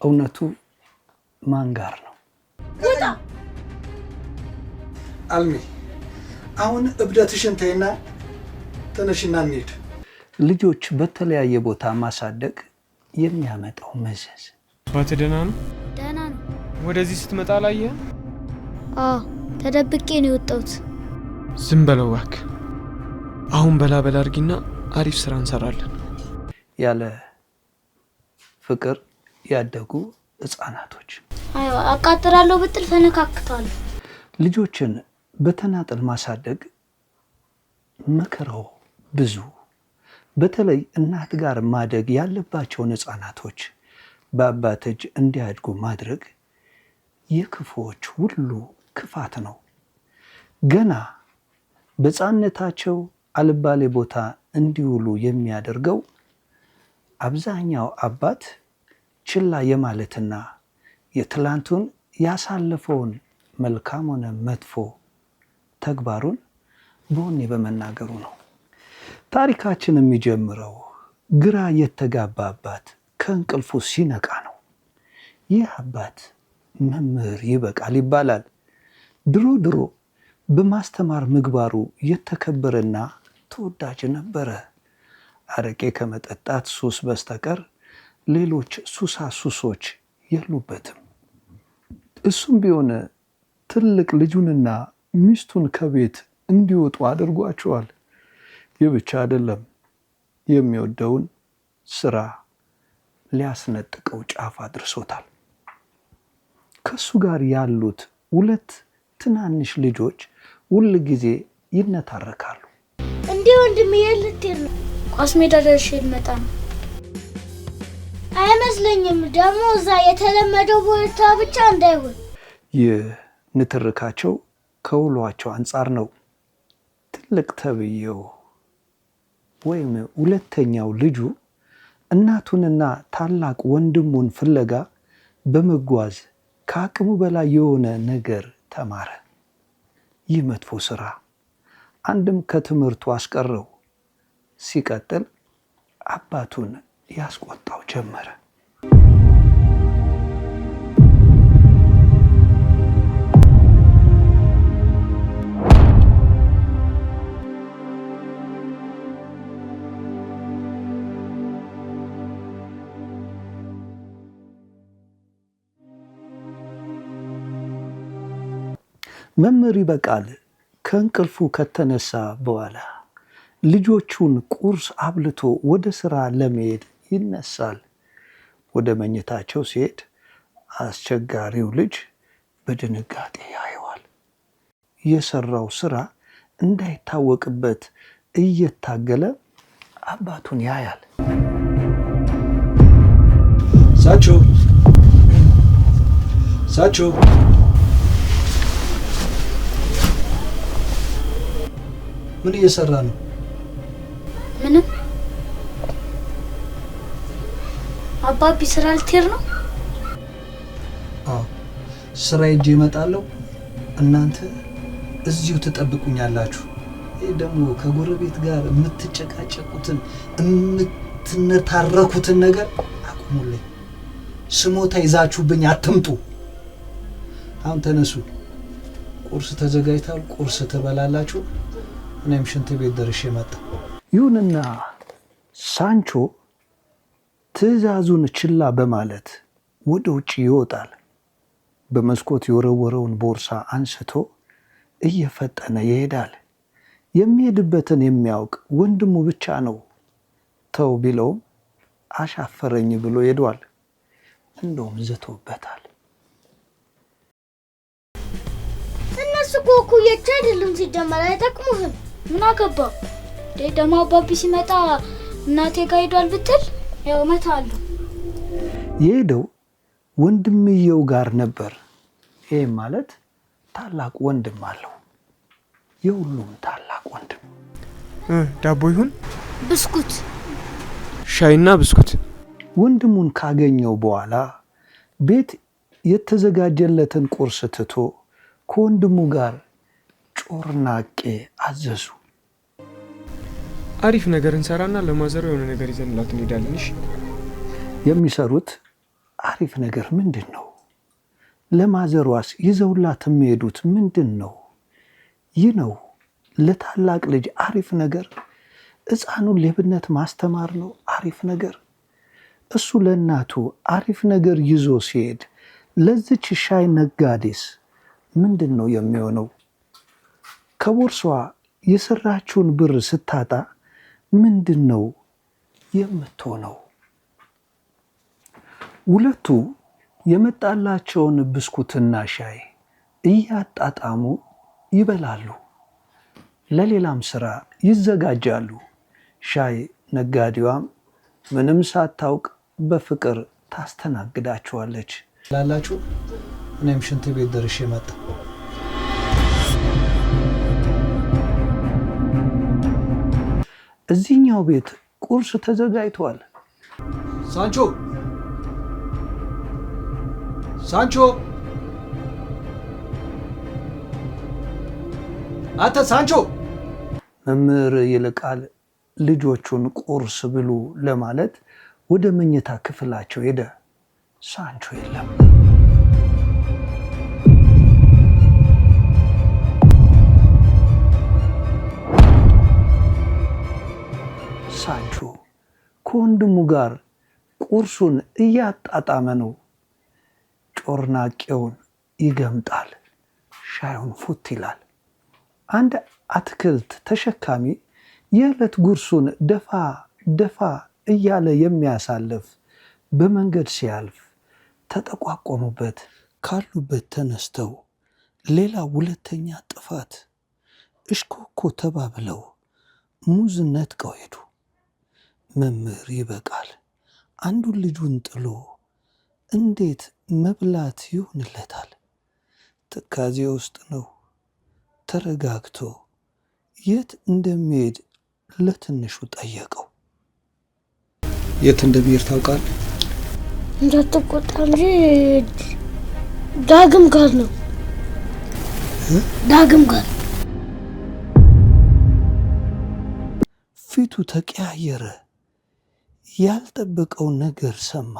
እውነቱ ማን ጋር ነው? ወጣ አልሚ አሁን እብደትሽን ተይና ተነሽና እንሂድ። ልጆች በተለያየ ቦታ ማሳደግ የሚያመጣው መዘዝ። አባት ደህና ነው? ደህና ነው። ወደዚህ ስትመጣ ላየህ? አዎ ተደብቄ ነው የወጣሁት። ዝም በለው እባክህ። አሁን በላ አድርጊና አሪፍ ስራ እንሰራለን። ያለ ፍቅር ያደጉ ህፃናቶች አዎ አቃጥራለሁ ብትል ፈነካክታለሁ። ልጆችን በተናጠል ማሳደግ መከራው ብዙ። በተለይ እናት ጋር ማደግ ያለባቸውን ህፃናቶች በአባት እጅ እንዲያድጉ ማድረግ የክፉዎች ሁሉ ክፋት ነው። ገና በህፃንነታቸው አልባሌ ቦታ እንዲውሉ የሚያደርገው አብዛኛው አባት ችላ የማለትና የትላንቱን ያሳለፈውን መልካም ሆነ መጥፎ ተግባሩን በወኔ በመናገሩ ነው። ታሪካችን የሚጀምረው ግራ የተጋባ አባት ከእንቅልፉ ሲነቃ ነው። ይህ አባት መምህር ይበቃል ይባላል። ድሮ በማስተማር ምግባሩ የተከበረና ተወዳጅ ነበረ። አረቄ ከመጠጣት ሱስ በስተቀር ሌሎች ሱሶች የሉበትም። እሱም ቢሆን ትልቅ ልጁንና ሚስቱን ከቤት እንዲወጡ አድርጓቸዋል። ይህ ብቻ አይደለም፣ የሚወደውን ስራ ሊያስነጥቀው ጫፍ አድርሶታል። ከሱ ጋር ያሉት ሁለት ትናንሽ ልጆች ሁል ጊዜ ይነታረካሉ። እንዴ ወንድሜ ልትሄድ ነው? ኳስ ሜዳ ደርሼ ልመጣ ነው። አይመስለኝም። ደግሞ እዛ የተለመደው ቦታ ብቻ እንዳይሆን። ይህ ንትርካቸው ከውሏቸው አንጻር ነው። ትልቅ ተብዬው ወይም ሁለተኛው ልጁ እናቱንና ታላቅ ወንድሙን ፍለጋ በመጓዝ ከአቅሙ በላይ የሆነ ነገር ተማረ። ይህ መጥፎ ስራ አንድም ከትምህርቱ አስቀረው፣ ሲቀጥል አባቱን ያስቆጣው ጀመረ። መምህር ይበቃል ከእንቅልፉ ከተነሳ በኋላ ልጆቹን ቁርስ አብልቶ ወደ ስራ ለመሄድ ይነሳል። ወደ መኝታቸው ሲሄድ አስቸጋሪው ልጅ በድንጋጤ ያየዋል። የሰራው ስራ እንዳይታወቅበት እየታገለ አባቱን ያያል። ሳቾ ምን እየሰራ ነው? ምንም። አባቢ ስራ ልትሄድ ነው? አዎ ስራ ሄጄ እመጣለሁ። እናንተ እዚሁ ትጠብቁኛላችሁ። ይህ ደግሞ ከጎረቤት ጋር የምትጨቃጨቁትን የምትነታረኩትን ነገር አቁሙልኝ። ስሞታ ይዛችሁብኝ አትምጡ። አሁን ተነሱ። ቁርስ ተዘጋጅቷል። ቁርስ ትበላላችሁ። እኔም ሽንት ቤት ደርሼ መጣሁ። ይሁንና ሳንቾ ትዕዛዙን ችላ በማለት ወደ ውጭ ይወጣል። በመስኮት የወረወረውን ቦርሳ አንስቶ እየፈጠነ ይሄዳል። የሚሄድበትን የሚያውቅ ወንድሙ ብቻ ነው። ተው ቢለውም አሻፈረኝ ብሎ ሄዷል። እንደውም ዝቶበታል። እነሱ እኩዮች አይደሉም። ሲጀመር አይጠቅሙህም። ምን አገባ? ደግሞ አባቢ ሲመጣ እናቴ ጋር ሄዷል ብትል ያው እመታለሁ። የሄደው ወንድምየው ጋር ነበር። ይህ ማለት ታላቅ ወንድም አለው። የሁሉም ታላቅ ወንድም። ዳቦ ይሁን ብስኩት፣ ሻይና ብስኩት። ወንድሙን ካገኘው በኋላ ቤት የተዘጋጀለትን ቁርስ ትቶ ከወንድሙ ጋር ጮርናቄ አዘዙ። አሪፍ ነገር እንሰራና ለማዘሩ የሆነ ነገር ይዘንላት እንሄዳለን። እሺ። የሚሰሩት አሪፍ ነገር ምንድን ነው? ለማዘሯስ ይዘውላት የሚሄዱት ምንድን ነው? ይህ ነው ለታላቅ ልጅ አሪፍ ነገር። ሕፃኑን ሌብነት ማስተማር ነው አሪፍ ነገር። እሱ ለእናቱ አሪፍ ነገር ይዞ ሲሄድ ለዚች ሻይ ነጋዴስ ምንድን ነው የሚሆነው? ከቦርሷ የሰራችውን ብር ስታጣ ምንድን ነው የምትሆነው? ሁለቱ የመጣላቸውን ብስኩትና ሻይ እያጣጣሙ ይበላሉ። ለሌላም ስራ ይዘጋጃሉ። ሻይ ነጋዴዋም ምንም ሳታውቅ በፍቅር ታስተናግዳቸዋለች። ላላችሁ እኔም ሽንት ቤት ደርሼ መጣ። እዚህኛው ቤት ቁርስ ተዘጋጅቷል። ሳንቾ ሳንቾ፣ አንተ ሳንቾ! መምህር ይልቃል ልጆቹን ቁርስ ብሉ ለማለት ወደ መኝታ ክፍላቸው ሄደ። ሳንቾ የለም። ሳንቾ ከወንድሙ ጋር ቁርሱን እያጣጣመ ነው። ጮርናቄውን ይገምጣል፣ ሻዩን ፉት ይላል። አንድ አትክልት ተሸካሚ የዕለት ጉርሱን ደፋ ደፋ እያለ የሚያሳልፍ በመንገድ ሲያልፍ ተጠቋቆሙበት። ካሉበት ተነስተው ሌላ ሁለተኛ ጥፋት እሽኮኮ ተባብለው ሙዝ ነጥቀው ሄዱ። መምህር ይበቃል አንዱን ልጁን ጥሎ እንዴት መብላት ይሆንለታል? ትካዜ ውስጥ ነው። ተረጋግቶ የት እንደሚሄድ ለትንሹ ጠየቀው። የት እንደሚሄድ ታውቃለህ? እንዳትቆጣ እንጂ ዳግም ጋር ነው። ዳግም ጋር ፊቱ ተቀያየረ። ያልጠበቀው ነገር ሰማ።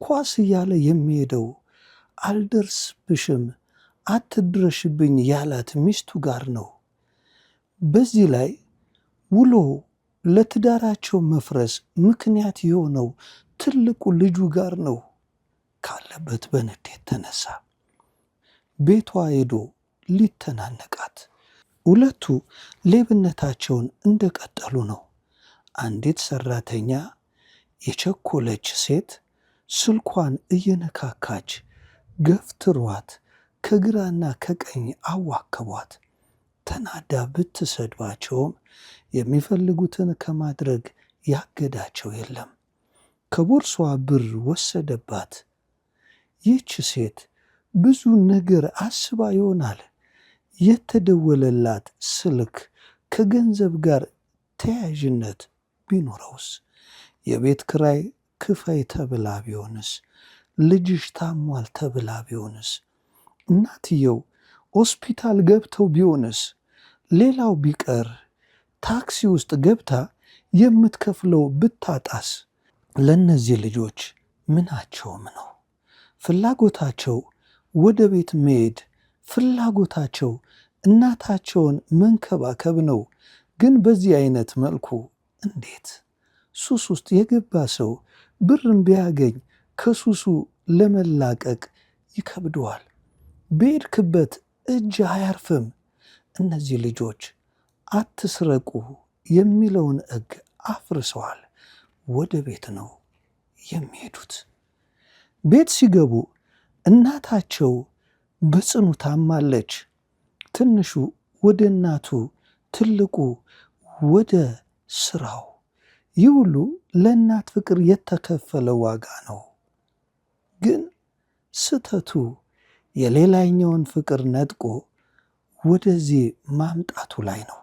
ኳስ እያለ የሚሄደው አልደርስብሽም አትድረሽብኝ ያላት ሚስቱ ጋር ነው። በዚህ ላይ ውሎ ለትዳራቸው መፍረስ ምክንያት የሆነው ትልቁ ልጁ ጋር ነው። ካለበት በንዴት ተነሳ። ቤቷ ሄዶ ሊተናነቃት። ሁለቱ ሌብነታቸውን እንደቀጠሉ ነው። አንዲት ሰራተኛ የቸኮለች ሴት ስልኳን እየነካካች ገፍትሯት ከግራና ከቀኝ አዋከቧት። ተናዳ ብትሰድባቸውም የሚፈልጉትን ከማድረግ ያገዳቸው የለም። ከቦርሷ ብር ወሰደባት። ይህች ሴት ብዙ ነገር አስባ ይሆናል። የተደወለላት ስልክ ከገንዘብ ጋር ተያያዥነት ቢኖረውስ? የቤት ክራይ ክፈይ ተብላ ቢሆንስ? ልጅሽ ታሟል ተብላ ቢሆንስ? እናትየው ሆስፒታል ገብተው ቢሆንስ? ሌላው ቢቀር ታክሲ ውስጥ ገብታ የምትከፍለው ብታጣስ? ለእነዚህ ልጆች ምናቸውም ነው። ፍላጎታቸው ወደ ቤት መሄድ፣ ፍላጎታቸው እናታቸውን መንከባከብ ነው። ግን በዚህ አይነት መልኩ እንዴት? ሱስ ውስጥ የገባ ሰው ብርን ቢያገኝ ከሱሱ ለመላቀቅ ይከብደዋል። በሄድክበት እጅ አያርፍም። እነዚህ ልጆች አትስረቁ የሚለውን ሕግ አፍርሰዋል። ወደ ቤት ነው የሚሄዱት። ቤት ሲገቡ እናታቸው በጽኑ ታማለች። ትንሹ ወደ እናቱ፣ ትልቁ ወደ ስራው። ይህ ሁሉ ለእናት ፍቅር የተከፈለ ዋጋ ነው። ግን ስተቱ የሌላኛውን ፍቅር ነጥቆ ወደዚህ ማምጣቱ ላይ ነው።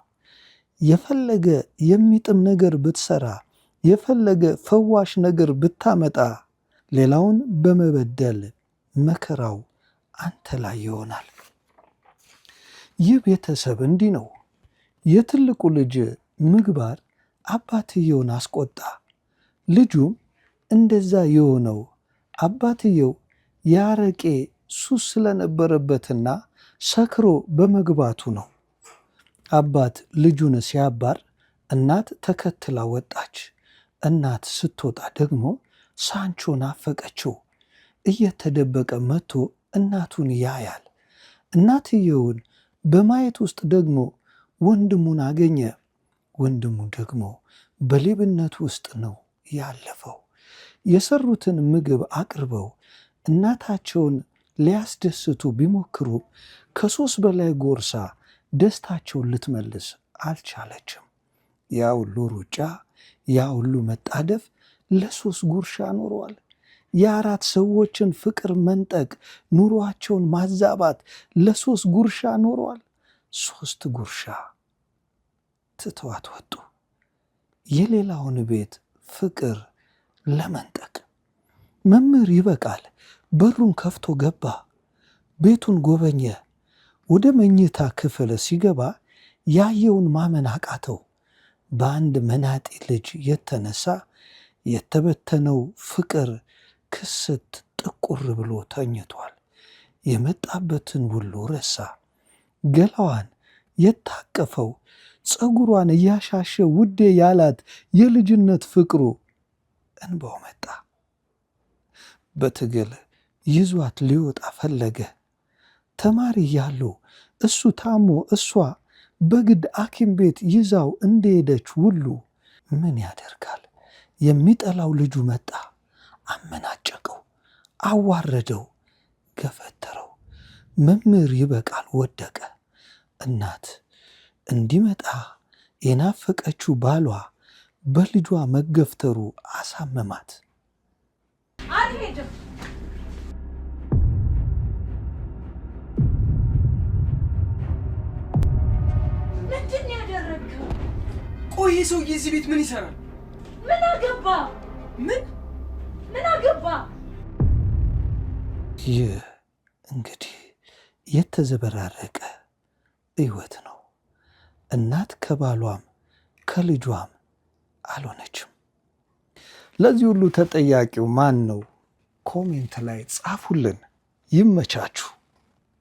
የፈለገ የሚጥም ነገር ብትሰራ፣ የፈለገ ፈዋሽ ነገር ብታመጣ፣ ሌላውን በመበደል መከራው አንተ ላይ ይሆናል። ይህ ቤተሰብ እንዲህ ነው። የትልቁ ልጅ ምግባር አባትየውን አስቆጣ። ልጁም እንደዛ የሆነው አባትየው የአረቄ ሱስ ስለነበረበትና ሰክሮ በመግባቱ ነው። አባት ልጁን ሲያባር እናት ተከትላ ወጣች። እናት ስትወጣ ደግሞ ሳንቾን አፈቀችው። እየተደበቀ መጥቶ እናቱን ያያል። እናትየውን በማየት ውስጥ ደግሞ ወንድሙን አገኘ። ወንድሙ ደግሞ በሌብነት ውስጥ ነው ያለፈው። የሰሩትን ምግብ አቅርበው እናታቸውን ሊያስደስቱ ቢሞክሩ ከ3 በላይ ጎርሳ ደስታቸውን ልትመልስ አልቻለችም። ያ ሁሉ ሩጫ፣ ያ ሁሉ መጣደፍ ለ3 ጉርሻ ኖሯል። የ4 ሰዎችን ፍቅር መንጠቅ፣ ኑሯቸውን ማዛባት ለ3 ጉርሻ ኖሯል። 3 ጉርሻ ትተዋት ወጡ። የሌላውን ቤት ፍቅር ለመንጠቅ መምህር ይበቃል በሩን ከፍቶ ገባ። ቤቱን ጎበኘ። ወደ መኝታ ክፍል ሲገባ ያየውን ማመን አቃተው። በአንድ መናጢ ልጅ የተነሳ የተበተነው ፍቅር ክስት ጥቁር ብሎ ተኝቷል። የመጣበትን ሁሉ ረሳ። ገላዋን የታቀፈው ፀጉሯን እያሻሸ ውዴ ያላት የልጅነት ፍቅሩ እንባው መጣ። በትግል ይዟት ሊወጣ ፈለገ። ተማሪ እያሉ እሱ ታሞ እሷ በግድ ሐኪም ቤት ይዛው እንደሄደች ሁሉ ምን ያደርጋል፣ የሚጠላው ልጁ መጣ። አመናጨቀው፣ አዋረደው፣ ገፈተረው። መምህር ይበቃል ወደቀ። እናት እንዲመጣ የናፈቀችው ባሏ በልጇ መገፍተሩ አሳመማት። አልሄድም። ምንድን ያደረግከው? ቆይ ሰውዬ እዚህ ቤት ምን ይሰራል? ምን አገባ? ምን አገባ? ይህ እንግዲህ የተዘበራረቀ ሕይወት ነው። እናት ከባሏም ከልጇም አልሆነችም። ለዚህ ሁሉ ተጠያቂው ማን ነው? ኮሜንት ላይ ጻፉልን። ይመቻችሁ።